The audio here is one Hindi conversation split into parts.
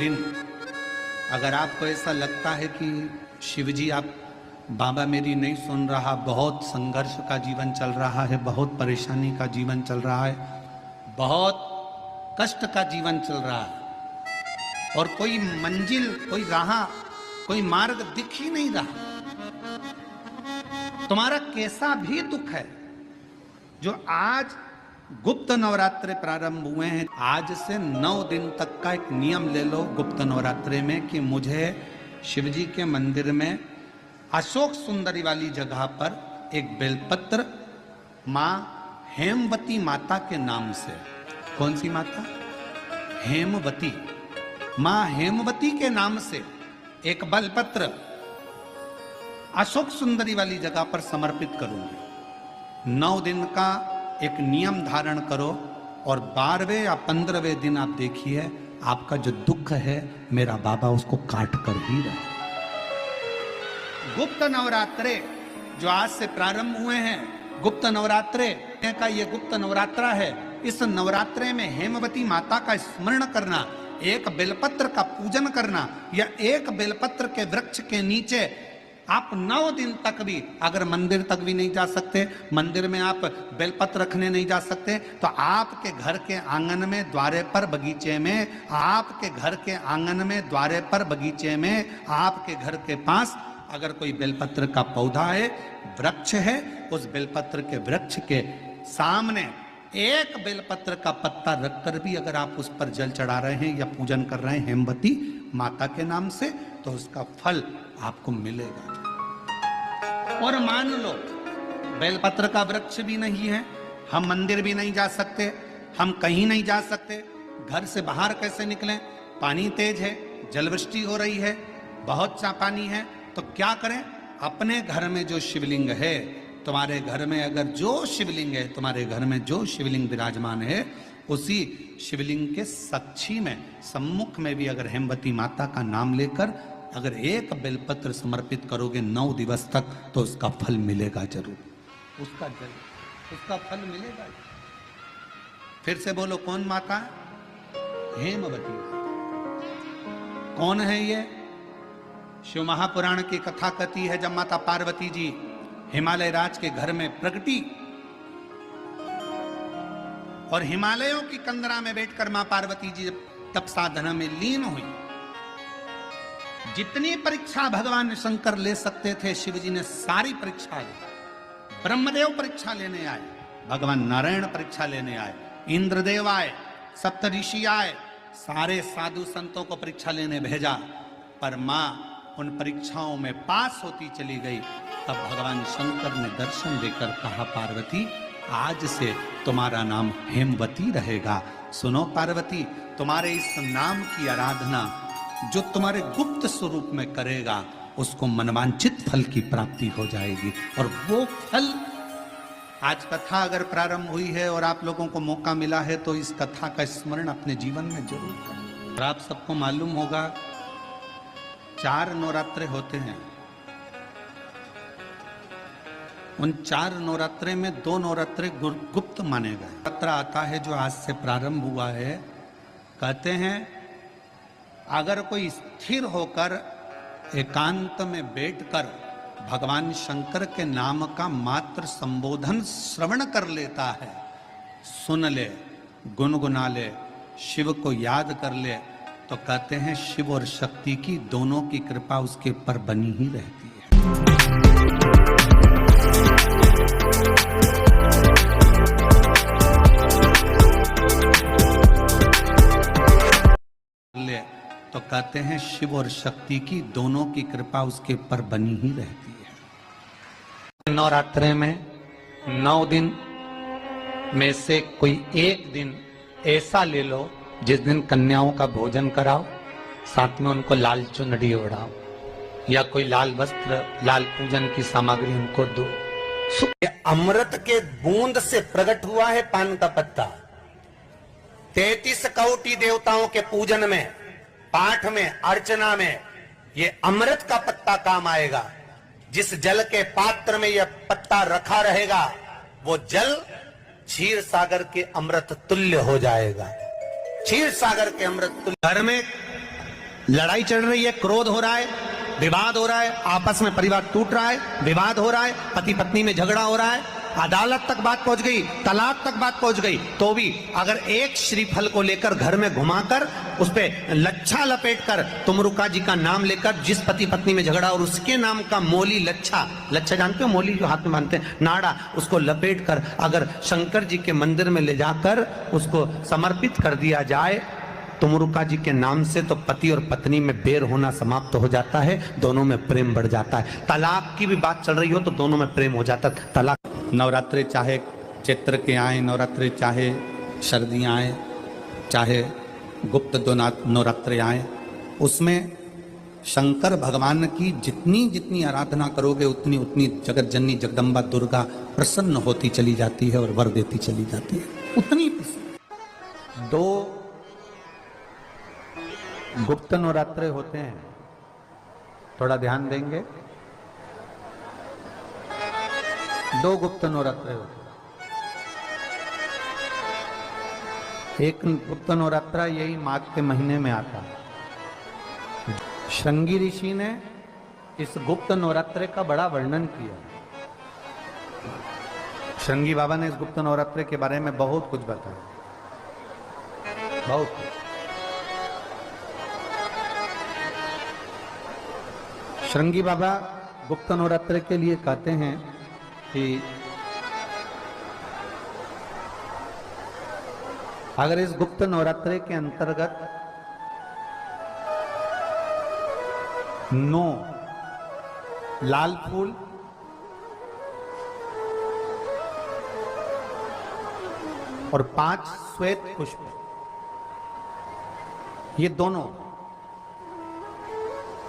दिन अगर आपको ऐसा लगता है कि शिवजी आप बाबा मेरी नहीं सुन रहा, बहुत संघर्ष का जीवन चल रहा है, बहुत परेशानी का जीवन चल रहा है, बहुत कष्ट का जीवन चल रहा है और कोई मंजिल, कोई राह, कोई मार्ग दिख ही नहीं रहा, तुम्हारा कैसा भी दुख है, जो आज गुप्त नवरात्रे प्रारंभ हुए हैं, आज से 9 दिन तक का एक नियम ले लो गुप्त नवरात्रे में कि मुझे शिवजी के मंदिर में अशोक सुंदरी वाली जगह पर एक बेलपत्र मां हेमवती माता के नाम से, कौन सी माता? हेमवती, मां हेमवती के नाम से एक बेलपत्र अशोक सुंदरी वाली जगह पर समर्पित करूंगी। 9 दिन का एक नियम धारण करो और 12वें या 15वें दिन आप देखिए आपका जो दुख है मेरा बाबा उसको काट कर ही रहे। गुप्त नवरात्रे जो आज से प्रारंभ हुए हैं, गुप्त नवरात्रे का ये गुप्त नवरात्रा है। इस नवरात्रे में हेमवती माता का स्मरण करना, एक बेलपत्र का पूजन करना या एक बेलपत्र के वृक्ष के नीचे आप 9 दिन तक भी, अगर मंदिर तक भी नहीं जा सकते, मंदिर में आप बेलपत्र रखने नहीं जा सकते, तो आपके घर के आंगन में, द्वारे पर, बगीचे में, आपके घर के आंगन में, द्वारे पर, बगीचे में, आपके घर के पास अगर कोई बेलपत्र का पौधा है, वृक्ष है, उस बेलपत्र के वृक्ष के सामने एक बेलपत्र का पत्ता रखकर भी अगर आप उस पर जल चढ़ा रहे हैं या पूजन कर रहे हैं हेमवती माता के नाम से, तो उसका फल आपको मिलेगा। और मान लो बेलपत्र का वृक्ष भी नहीं है, हम मंदिर भी नहीं जा सकते, हम कहीं नहीं जा सकते, घर से बाहर कैसे निकलें? पानी तेज है, जलवृष्टि हो रही है, बहुत सा पानी है, तो क्या करें? अपने घर में जो शिवलिंग है, तुम्हारे घर में अगर जो शिवलिंग है, तुम्हारे घर में जो शिवलिंग विराजमान है, उसी शिवलिंग के साक्षी में, सम्मुख में भी अगर हेमवती माता का नाम लेकर अगर एक बेलपत्र समर्पित करोगे 9 दिवस तक, तो उसका फल मिलेगा जरूर, उसका फल मिलेगा। फिर से बोलो, कौन माता? हेमवती। कौन है ये? शिव महापुराण की कथा कहती है, जब माता पार्वती जी हिमालय राज के घर में प्रगटी और हिमालयों की कंदरा में बैठकर मां पार्वती जी तप साधना में लीन हुई, जितनी परीक्षा भगवान शंकर ले सकते थे शिव जी ने सारी परीक्षा ली। ब्रह्मदेव परीक्षा लेने आए, भगवान नारायण परीक्षा लेने आए, इंद्रदेव आए, सप्तऋषि आए, सारे साधु संतों को परीक्षा लेने भेजा, पर मां उन परीक्षाओं में पास होती चली गई। तब भगवान शंकर ने दर्शन देकर कहा, पार्वती आज से तुम्हारा नाम हेमवती रहेगा। सुनो पार्वती, तुम्हारे इस नाम की आराधना जो तुम्हारे गुप्त स्वरूप में करेगा, उसको मनवांचित फल की प्राप्ति हो जाएगी। और वो फल, आज कथा अगर प्रारंभ हुई है और आप लोगों को मौका मिला है, तो इस कथा का स्मरण अपने जीवन में जरूर करें। और आप सबको मालूम होगा 4 नवरात्रे होते हैं, उन 4 नवरात्रे में 2 नवरात्रे गुप्त माने गए। नवरात्र आता है जो आज से प्रारंभ हुआ है, कहते हैं अगर कोई स्थिर होकर एकांत में बैठकर भगवान शंकर के नाम का मात्र संबोधन श्रवण कर लेता है, सुन ले, गुनगुना ले, शिव को याद कर ले, तो कहते हैं शिव और शक्ति की दोनों की कृपा उसके ऊपर बनी ही रहती है। ले तो कहते हैं शिव और शक्ति की दोनों की कृपा उसके ऊपर बनी ही रहती है। नवरात्रे में 9 दिन में से कोई एक दिन ऐसा ले लो जिस दिन कन्याओं का भोजन कराओ, साथ में उनको लाल चुनरी ओढ़ाओ या कोई लाल वस्त्र, लाल पूजन की सामग्री उनको दो। अमृत के बूंद से प्रकट हुआ है पान का पत्ता। 33 कोटि देवताओं के पूजन में, पाठ में, अर्चना में ये अमृत का पत्ता काम आएगा। जिस जल के पात्र में यह पत्ता रखा रहेगा, वो जल क्षीर सागर के अमृत तुल्य हो जाएगा। क्षीर सागर के अमृत तुल्य। घर में लड़ाई चल रही है, क्रोध हो रहा है, विवाद हो रहा है, आपस में परिवार टूट रहा है, विवाद हो रहा है, पति पत्नी में झगड़ा हो रहा है, अदालत तक बात पहुंच गई, तलाक तक बात पहुंच गई, तो भी अगर एक श्रीफल को लेकर घर में घुमाकर उस पे लच्छा लपेटकर तुमरुका जी का नाम लेकर जिस पति पत्नी में झगड़ा और उसके नाम का मोली लच्छा, लच्छा जानते हो मोली जो हाथ में बांधते हैं, नाड़ा, उसको लपेट कर अगर शंकर जी के मंदिर में ले जाकर उसको समर्पित कर दिया जाए तुमरुका जी के नाम से, तो पति और पत्नी में बैर होना समाप्त हो जाता है, दोनों में प्रेम बढ़ जाता है। तलाक की भी बात चल रही हो तो दोनों में प्रेम हो जाता है। तलाक नवरात्रे चाहे चैत्र के आए नवरात्रे, चाहे सर्दियाँ आए, चाहे गुप्त नवरात्रे आए, उसमें शंकर भगवान की जितनी जितनी आराधना करोगे उतनी उतनी जगत जननी जगदम्बा दुर्गा प्रसन्न होती चली जाती है और वर देती चली जाती है, उतनी प्रसन्न। 2 गुप्त नवरात्रे होते हैं, थोड़ा ध्यान देंगे। 2 गुप्त नवरात्रे होते हैं। एक गुप्त नवरात्रा यही माघ के महीने में आता है। श्रृंगी ऋषि ने इस गुप्त नवरात्रे का बड़ा वर्णन किया। श्रृंगी बाबा ने इस गुप्त नवरात्रे के बारे में बहुत कुछ बताया, बहुत कुछ। श्रृंगी बाबा गुप्त नवरात्रे के लिए कहते हैं कि अगर इस गुप्त नवरात्रे के अंतर्गत 9 लाल फूल और 5 श्वेत पुष्प, ये दोनों,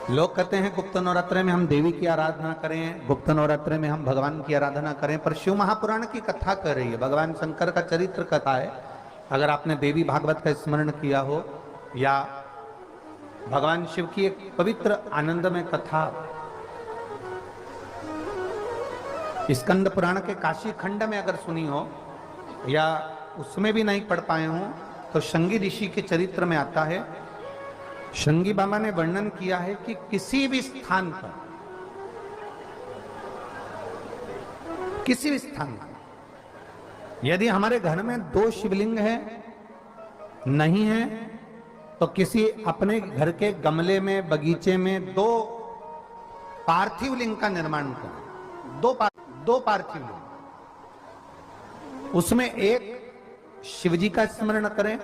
लोग कहते हैं गुप्त नवरात्रे में हम देवी की आराधना करें, गुप्त नवरात्रे में हम भगवान की आराधना करें, पर शिव महापुराण की कथा कर रही है, भगवान शंकर का चरित्र कथा है। अगर आपने देवी भागवत का स्मरण किया हो या भगवान शिव की एक पवित्र आनंदमय कथा स्कंद पुराण के काशी खंड में अगर सुनी हो या उसमें भी नहीं पढ़ पाए हो तो श्रृंगी ऋषि के चरित्र में आता है। श्रृंगी बाबा ने वर्णन किया है कि किसी भी स्थान पर, किसी भी स्थान पर यदि हमारे घर में 2 शिवलिंग है, नहीं है, तो किसी अपने घर के गमले में, बगीचे में 2 पार्थिव लिंग का निर्माण करें। 2 पार्थिव लिंग, उसमें एक शिवजी का स्मरण करें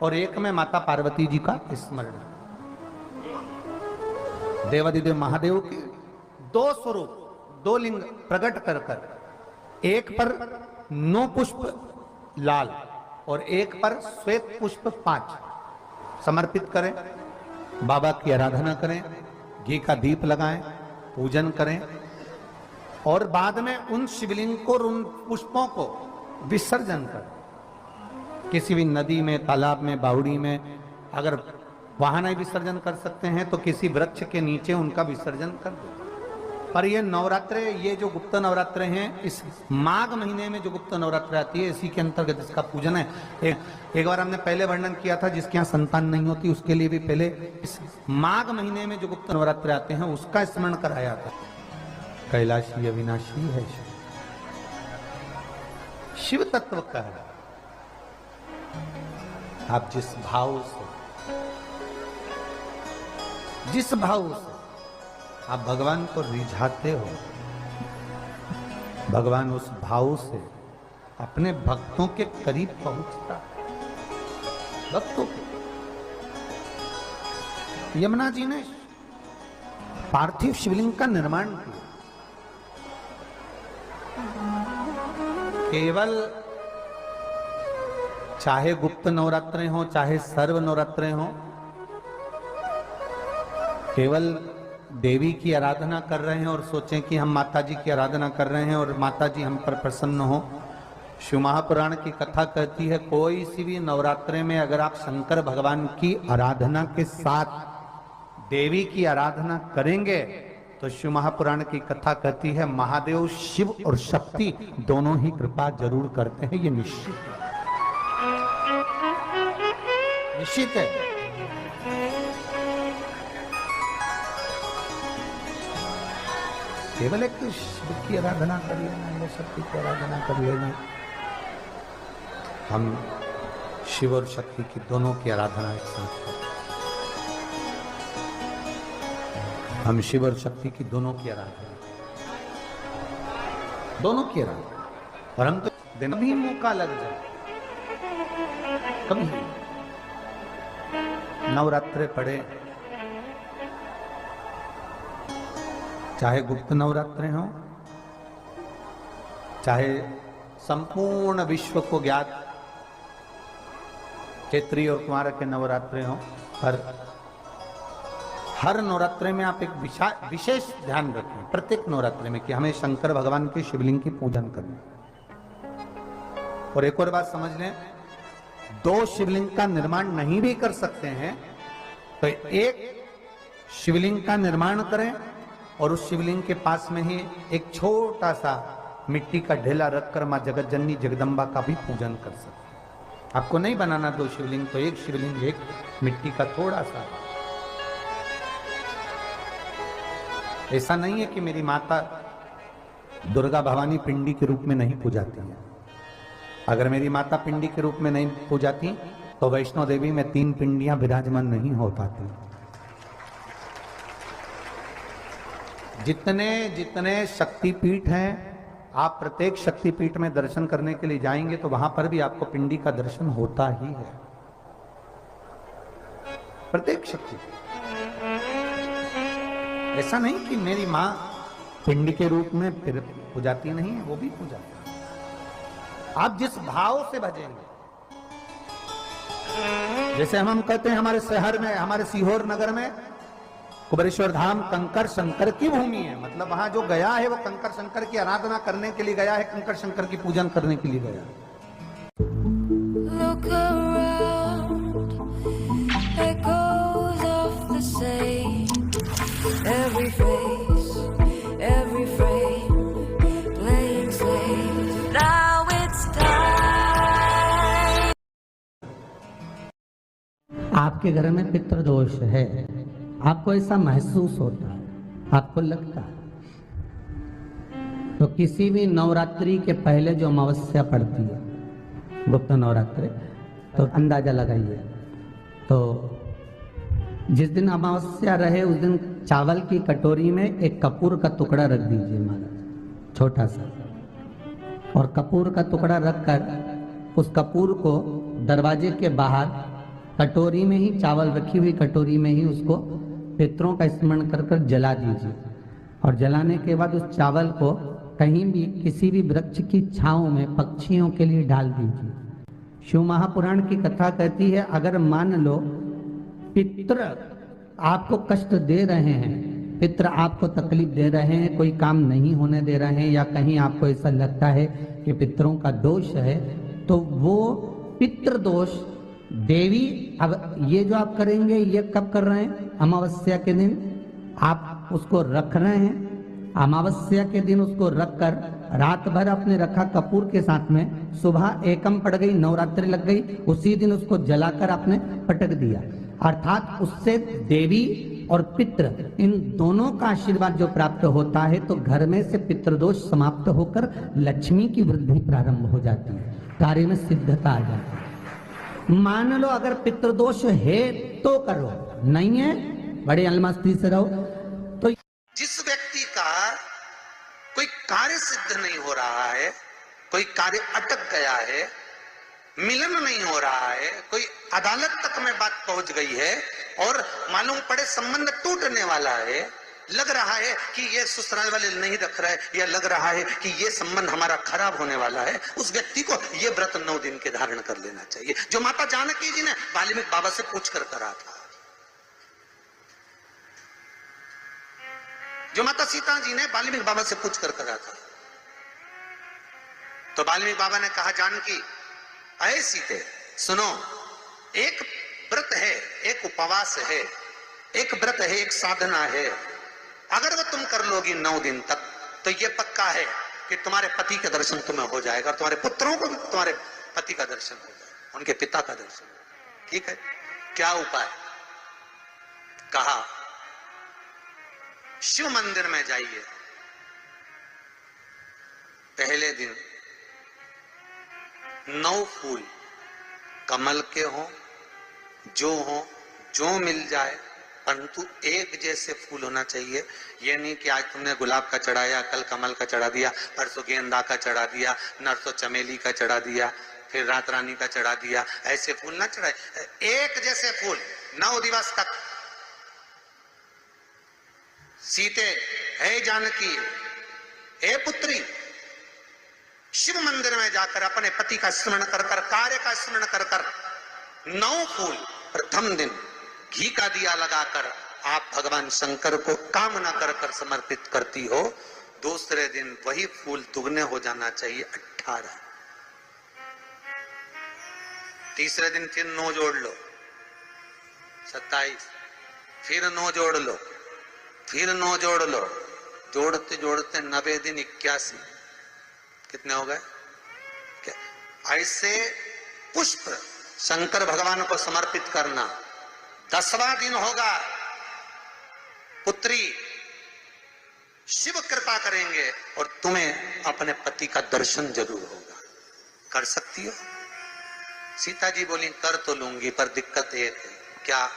और एक में माता पार्वती जी का स्मरण। देवादिदेव महादेव के 2 स्वरूप, 2 लिंग प्रकट कर कर, एक पर 9 पुष्प लाल और एक पर श्वेत पुष्प 5 समर्पित करें, बाबा की आराधना करें, घी का दीप लगाएं, पूजन करें और बाद में उन शिवलिंग को, उन पुष्पों को विसर्जन करें। किसी भी नदी में, तालाब में, बावड़ी में, अगर वहां नहीं विसर्जन कर सकते हैं तो किसी वृक्ष के नीचे उनका विसर्जन कर दो। पर ये नवरात्रे, ये जो गुप्त नवरात्रे हैं, इस माघ महीने में जो गुप्त नवरात्रे आती है, इसी के अंतर्गत इसका पूजन है। एक बार हमने पहले वर्णन किया था, जिसके यहाँ संतान नहीं होती उसके लिए भी पहले इस माघ महीने में जो गुप्त नवरात्रे आते हैं उसका स्मरण कराया था। कैलाशी अविनाशी है शिव तत्व का है। आप जिस भाव से, जिस भाव से आप भगवान को रिझाते हो, भगवान उस भाव से अपने भक्तों के करीब पहुंचता है। भक्तों के यमुना जी ने पार्थिव शिवलिंग का निर्माण किया। केवल चाहे गुप्त नवरात्रे हो, चाहे सर्व नवरात्रे हो, केवल देवी की आराधना कर रहे हैं और सोचें कि हम माता जी की आराधना कर रहे हैं और माता जी हम पर प्रसन्न हो। शिव महापुराण की कथा कहती है, कोई सी भी नवरात्रे में अगर आप शंकर भगवान की आराधना के साथ देवी की आराधना करेंगे तो शिव महापुराण की कथा कहती है महादेव शिव और शक्ति दोनों ही कृपा जरूर करते हैं। ये निश्चित है, निश्चित है। केवल एक तो शिव की आराधना कर लेना या शक्ति की आराधना कर लेना। हम शिव और शक्ति की दोनों की आराधना एक साथ करें। हम शिव और शक्ति की दोनों की आराधना, दोनों की आराधना। और हम तो दिन भी मौका लग जाए कभी नवरात्रे पड़े, चाहे गुप्त नवरात्रे हों, चाहे संपूर्ण विश्व को ज्ञात चैत्री और कुमार के नवरात्रे हों, पर हर नवरात्रे में आप एक विशेष ध्यान रखें प्रत्येक नवरात्रे में कि हमें शंकर भगवान के शिवलिंग की पूजन करनी। और एक और बात समझ लें, दो शिवलिंग का निर्माण नहीं भी कर सकते हैं तो एक शिवलिंग का निर्माण करें और उस शिवलिंग के पास में ही एक छोटा सा मिट्टी का ढेला रखकर मां जगत जननी जगदम्बा का भी पूजन कर सकते। आपको नहीं बनाना दो शिवलिंग, तो एक शिवलिंग एक मिट्टी का थोड़ा सा। ऐसा नहीं है कि मेरी माता दुर्गा भवानी पिंडी के रूप में नहीं पूजाती है। अगर मेरी माता पिंडी के रूप में नहीं पूजाती तो वैष्णो देवी में 3 पिंडियां विराजमान नहीं हो पाती। जितने जितने शक्तिपीठ हैं, आप प्रत्येक शक्तिपीठ में दर्शन करने के लिए जाएंगे तो वहां पर भी आपको पिंडी का दर्शन होता ही है। प्रत्येक शक्तिपीठ, ऐसा नहीं कि मेरी मां पिंडी के रूप में पूजाती नहीं है, वो भी पूजाती है। आप जिस भाव से भजेंगे, जैसे हम कहते हैं हमारे शहर में, हमारे सीहोर नगर में कुबेरेश्वर धाम कंकर शंकर की भूमि है। मतलब वहां जो गया है वो कंकर शंकर की आराधना करने के लिए गया है, कंकर शंकर की पूजन करने के लिए गया है। आपके घर में पितृदोष है, आपको ऐसा महसूस होता है, आपको लगता है, तो किसी भी नवरात्रि के पहले जो अमावस्या पड़ती है, गुप्त नवरात्रि, तो अंदाजा लगाइए। तो जिस दिन अमावस्या रहे उस दिन चावल की कटोरी में एक कपूर का टुकड़ा रख दीजिए महाराज, छोटा सा। और कपूर का टुकड़ा रखकर उस कपूर को दरवाजे के बाहर कटोरी में ही, चावल रखी हुई कटोरी में ही उसको पितरों का स्मरण कर कर जला दीजिए। और जलाने के बाद उस चावल को कहीं भी किसी भी वृक्ष की छांव में पक्षियों के लिए डाल दीजिए। शिव महापुराण की कथा कहती है, अगर मान लो पितर आपको कष्ट दे रहे हैं, पितर आपको तकलीफ दे रहे हैं, कोई काम नहीं होने दे रहे हैं, या कहीं आपको ऐसा लगता है कि पितरों का दोष है, तो वो पितृ दोष देवी, अब ये जो आप करेंगे ये कब कर रहे हैं? अमावस्या के दिन आप उसको रख रहे हैं। अमावस्या के दिन उसको रखकर रात भर आपने रखा कपूर के साथ में, सुबह एकम पड़ गई, नवरात्रि लग गई, उसी दिन उसको जलाकर आपने पटक दिया। अर्थात उससे देवी और पितृ इन दोनों का आशीर्वाद जो प्राप्त होता है, तो घर में से पितृदोष समाप्त होकर लक्ष्मी की वृद्धि प्रारंभ हो जाती है, कार्य में सिद्धता आ जाती है। मान लो अगर पितृदोष है तो करो, नहीं है बड़े अलमस्ती से रहो। तो जिस व्यक्ति का कोई कार्य सिद्ध नहीं हो रहा है, कोई कार्य अटक गया है, मिलन नहीं हो रहा है, कोई अदालत तक में बात पहुंच गई है और मालूम पड़े संबंध टूटने वाला है, लग रहा है कि ये ससुराल वाले नहीं रख रहा है, या लग रहा है कि ये संबंध हमारा खराब होने वाला है, उस व्यक्ति को ये व्रत 9 दिन के धारण कर लेना चाहिए, जो माता जानकी जी ने वाल्मीकि बाबा से पूछ कर करा था, जो माता सीता जी ने वाल्मीकि बाबा से पूछ कर करा था। तो वाल्मीकि बाबा ने कहा, जानकी अये सीते सुनो, एक व्रत है, एक उपवास है, एक व्रत है, एक साधना है, अगर वो तुम कर लोगी 9 दिन तक तो ये पक्का है कि तुम्हारे पति का दर्शन तुम्हें हो जाएगा, और तुम्हारे पुत्रों को भी तुम्हारे पति का दर्शन हो जाएगा, उनके पिता का दर्शन। ठीक है, क्या उपाय? कहा शिव मंदिर में जाइए, पहले दिन 9 फूल कमल के हों, जो मिल जाए, परंतु एक जैसे फूल होना चाहिए। ये नहीं कि आज तुमने गुलाब का चढ़ाया, कल कमल का चढ़ा दिया, परसों गेंदा का चढ़ा दिया, नरसों चमेली का चढ़ा दिया, फिर रात रानी का चढ़ा दिया। ऐसे फूल ना चढ़ाए, एक जैसे फूल 9 दिवस तक। सीते, हे जानकी, हे पुत्री, शिव मंदिर में जाकर अपने पति का स्मरण कर कर, कार्य का स्मरण कर कर 9 फूल प्रथम दिन घी का दिया लगाकर आप भगवान शंकर को कामना कर कर समर्पित करती हो। दूसरे दिन वही फूल दुगने हो जाना चाहिए, 18। तीसरे दिन फिर 9 जोड़ लो, 27, फिर 9 जोड़ लो, फिर 9 जोड़ लो, जोड़ते जोड़ते 90 दिन 81, कितने हो गए? ऐसे पुष्प शंकर भगवान को समर्पित करना। 10वां दिन होगा, पुत्री शिव कृपा करेंगे और तुम्हें अपने पति का दर्शन जरूर होगा। कर सकती हो? सीता जी बोली कर तो लूंगी, पर दिक्कत एक है। क्या?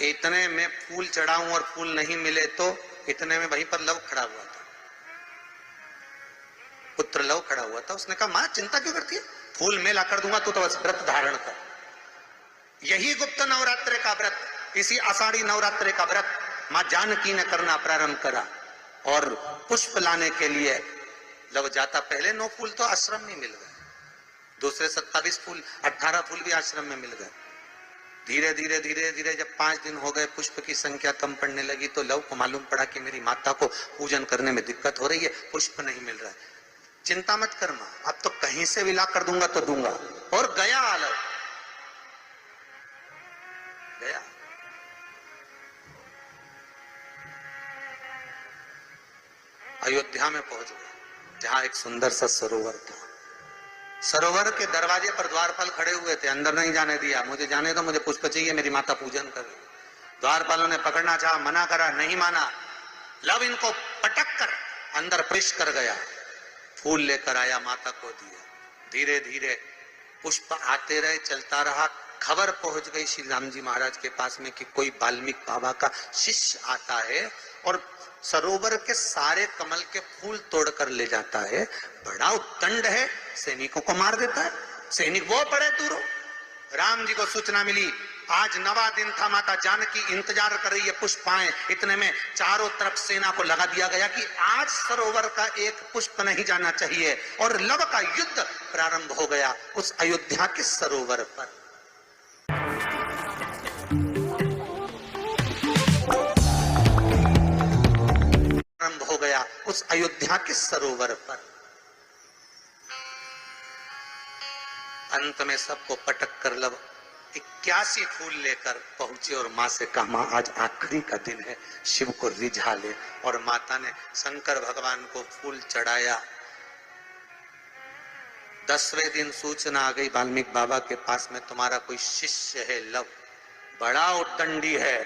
इतने में फूल चढ़ाऊं और फूल नहीं मिले तो? इतने में वहीं पर लव खड़ा हुआ था, पुत्र लव खड़ा हुआ था। उसने कहा मां चिंता क्यों करती है, फूल मेला कर दूंगा, तो बस व्रत धारण कर। यही गुप्त नवरात्रे का व्रत, इसी आषाढ़ी नवरात्रे का व्रत मां जानकी ने करना प्रारंभ करा। और पुष्प लाने के लिए लव जाता। पहले 9 फूल तो आश्रम में मिल गए, दूसरे 27 फूल, 18 फूल भी आश्रम में मिल गए। धीरे धीरे धीरे धीरे जब 5 दिन हो गए, पुष्प की संख्या कम पड़ने लगी, तो लव को मालूम पड़ा कि मेरी माता को पूजन करने में दिक्कत हो रही है, पुष्प नहीं मिल रहा है। चिंता मत कर मां, अब तो कहीं से भी ला कर दूंगा तो दूंगा। और गया लव, गया। अयोध्या में पहुंच गए, जहां एक सुंदर सा सरोवर था। सरोवर के दरवाजे पर द्वारपाल खड़े हुए थे, अंदर नहीं जाने दिया। मुझे जाने दो, मुझे पुष्प चाहिए, मेरी माता पूजन कर रही। द्वारपालों ने पकड़ना चाहा, मना करा, नहीं माना। लव इनको पटक कर अंदर प्रवेश कर गया, फूल लेकर आया, माता को दिया। धीरे धीरे पुष्प आते रहे, चलता रहा। खबर पहुंच गई श्री राम जी महाराज के पास में कि कोई वाल्मीकि बाबा का शिष्य आता है और सरोवर के सारे कमल के फूल तोड़कर ले जाता है। बड़ा उद्दंड है, सैनिकों को मार देता है। सैनिक वो पड़े दूरों। राम जी को सूचना मिली, आज 9वां दिन था, माता जानकी इंतजार कर रही है पुष्प आए। इतने में चारों तरफ सेना को लगा दिया गया कि आज सरोवर का एक पुष्प नहीं जाना चाहिए। और लव का युद्ध प्रारंभ हो गया उस अयोध्या के सरोवर पर। प्रारंभ हो गया उस अयोध्या के सरोवर पर। अंत में सबको पटक कर लव 81 फूल लेकर पहुंचे और मां से कहा, मां आज आखिरी का दिन है, शिव को रिझा ले। और माता ने शंकर भगवान को फूल चढ़ाया। 10वें दिन सूचना आ गई वाल्मीकि बाबा के पास में, तुम्हारा कोई शिष्य है लव, बड़ा उद्दंडी है,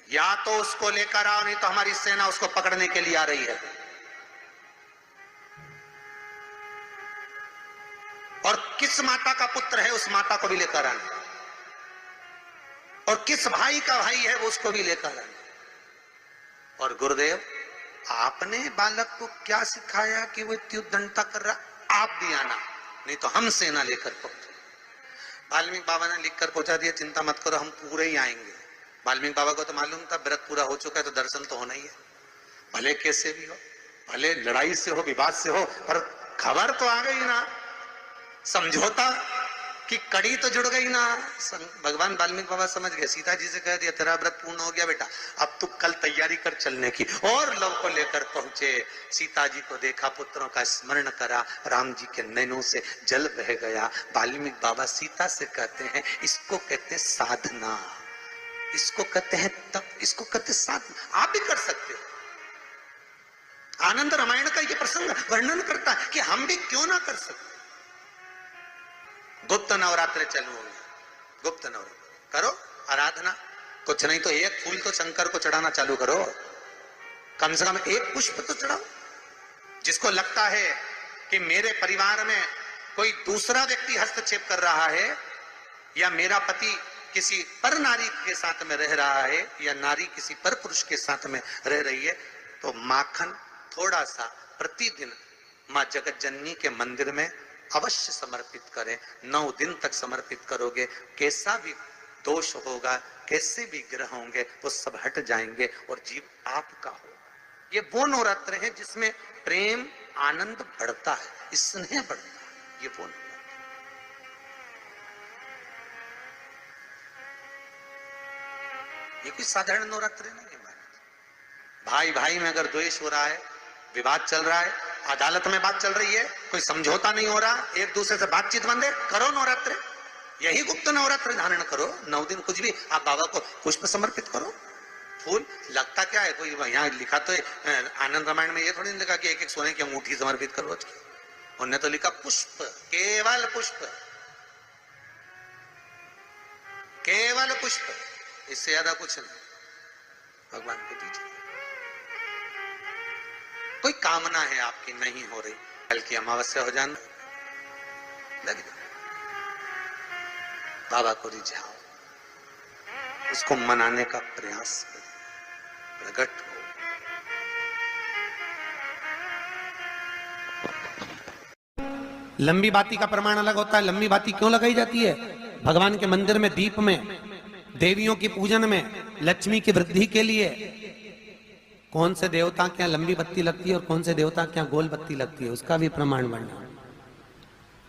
या तो उसको लेकर आओ, नहीं तो हमारी सेना उसको पकड़ने के लिए आ रही है। और किस माता का पुत्र है उस माता को भी लेकर आना, और किस भाई का भाई है वो उसको भी लेकर आना। और गुरुदेव आपने बालक को क्या सिखाया कि वो इतनी उद्दंडता कर रहा, आप भी आना, नहीं तो हम सेना लेकर पहुंचे। वाल्मीकि बाबा ने लिखकर पहुंचा दिया, चिंता मत करो, हम पूरे ही आएंगे। वाल्मीकि बाबा को तो मालूम था व्रत पूरा हो चुका है तो दर्शन तो होना ही है, भले कैसे भी हो, भले लड़ाई से हो, विवाद से हो, पर खबर तो आ गई ना, समझौता की कड़ी तो जुड़ गई ना। भगवान वाल्मीकि बाबा समझ गए, सीता जी से कह दिया तेरा व्रत पूर्ण हो गया बेटा, अब तू कल तैयारी कर चलने की। और लव को लेकर पहुंचे, सीता जी को देखा, पुत्रों का स्मरण करा, राम जी के नैनों से जल बह गया। वाल्मीकि बाबा सीता से कहते हैं, इसको कहते हैं साधना, इसको कहते हैं तप, इसको कहते हैं साधना। आप भी कर सकते हो। आनंद रामायण का ये प्रसंग वर्णन करता है कि हम भी क्यों ना कर सकते। गुप्त नवरात्रे चालू हो गए, गुप्त नवरात्र करो, आराधना, कुछ नहीं तो एक फूल तो शंकर को चढ़ाना चालू करो, कम से कम एक पुष्प तो चढ़ाओ। जिसको लगता है कि मेरे परिवार में कोई दूसरा व्यक्ति हस्तक्षेप कर रहा है, या मेरा पति किसी पर नारी के साथ में रह रहा है, या नारी किसी पर पुरुष के साथ में रह रही है, तो माखन थोड़ा सा प्रतिदिन मां जगत जननी के मंदिर में अवश्य समर्पित करें। 9 दिन तक समर्पित करोगे, कैसा भी दोष होगा, कैसे भी ग्रह होंगे, वो सब हट जाएंगे और जीव आपका हो। ये वो नवरात्र है जिसमें प्रेम आनंद बढ़ता है, स्नेह बढ़ता है। ये वो ये कोई साधारण नवरात्र नहीं है। भाई भाई में अगर द्वेष हो रहा है, विवाद चल रहा है, अदालत में बात चल रही है, कोई समझौता नहीं हो रहा, एक दूसरे से बातचीत बंद है, करो नवरात्र। यही गुप्त नवरात्र धारण करो। 9 दिन कुछ भी आप बाबा को पुष्प समर्पित करो, फूल। लगता क्या है, कोई यहाँ लिखा तो आनंद रामायण में ये थोड़ी नहीं लिखा कि एक एक सोने की अंगूठी समर्पित करो। उन्होंने तो लिखा पुष्प, केवल पुष्प, केवल पुष्प, इससे ज्यादा कुछ नहीं। भगवान को दीजिए। कोई कामना है आपकी नहीं हो रही, कल की अमावस्या हो जाना, लग जाए बाबा को रिझाओ, उसको मनाने का प्रयास करो, प्रकट हो। लंबी बाती का प्रमाण अलग होता है। लंबी बाती क्यों लगाई जाती है? भगवान के मंदिर में, दीप में, देवियों की पूजन में, लक्ष्मी की वृद्धि के लिए। कौन से देवता के यहाँ लंबी बत्ती लगती है और कौन से देवता के यहाँ गोल बत्ती लगती है, उसका भी प्रमाण बनना।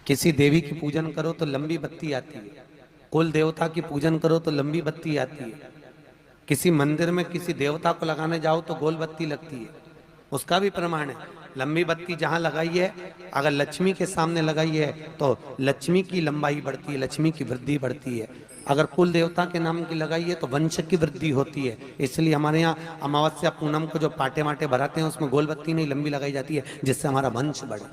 किसी देवी की पूजन करो तो लंबी बत्ती आती है, कुल देवता की पूजन करो तो लंबी बत्ती आती है। किसी मंदिर में किसी देवता को लगाने जाओ तो गोल बत्ती लगती है, उसका भी प्रमाण है। लंबी बत्ती जहां लगाई है, अगर लक्ष्मी के सामने लगाई है तो लक्ष्मी की लंबाई बढ़ती है, लक्ष्मी की वृद्धि बढ़ती है। अगर कुल देवता के नाम की लगाई है तो वंश की वृद्धि होती है। इसलिए हमारे यहाँ अमावस्या पूनम को जो पाटे माटे भराते हैं उसमें गोल बत्ती नहीं लंबी लगाई जाती है, जिससे हमारा वंश बढ़े।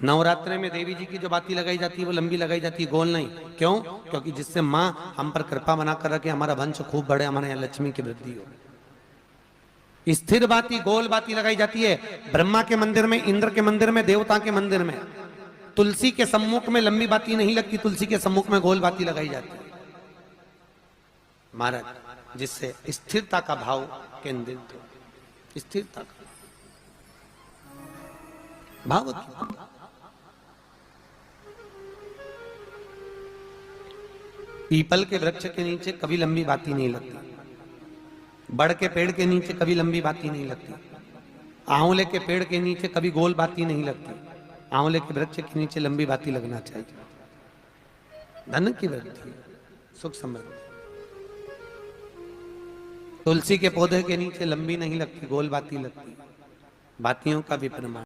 नवरात्रि में देवी जी की जो बाती लगाई जाती है वो लंबी लगाई जाती है, गोल नहीं। क्यों? क्योंकि जिससे माँ हम पर कृपा बना कर रखे, हमारा वंश खूब बढ़े, हमारे यहाँ लक्ष्मी की वृद्धि हो। स्थिर बाती, गोल बाती लगाई जाती है ब्रह्मा के मंदिर में, इंद्र के मंदिर में, देवता के मंदिर में। तुलसी के सम्मुख में लंबी बाती नहीं लगती, तुलसी के सम्मुख में गोल बाती लगाई जाती है महाराज, जिससे स्थिरता का भाव केंद्रित हो। स्थिरता का भाव। पीपल के वृक्ष के नीचे कभी लंबी बाती नहीं लगती, बड़ के पेड़ के नीचे कभी लंबी बाती नहीं लगती, आंवले के पेड़ के नीचे कभी गोल बाती नहीं लगती। आंवले के वृक्ष के नीचे लंबी बाती लगना चाहिए। धन की वृद्धि, सुख समृद्धि। तुलसी के पौधे के नीचे लंबी नहीं लगती, गोल बाती लगती। बातियों का भी प्रमाण।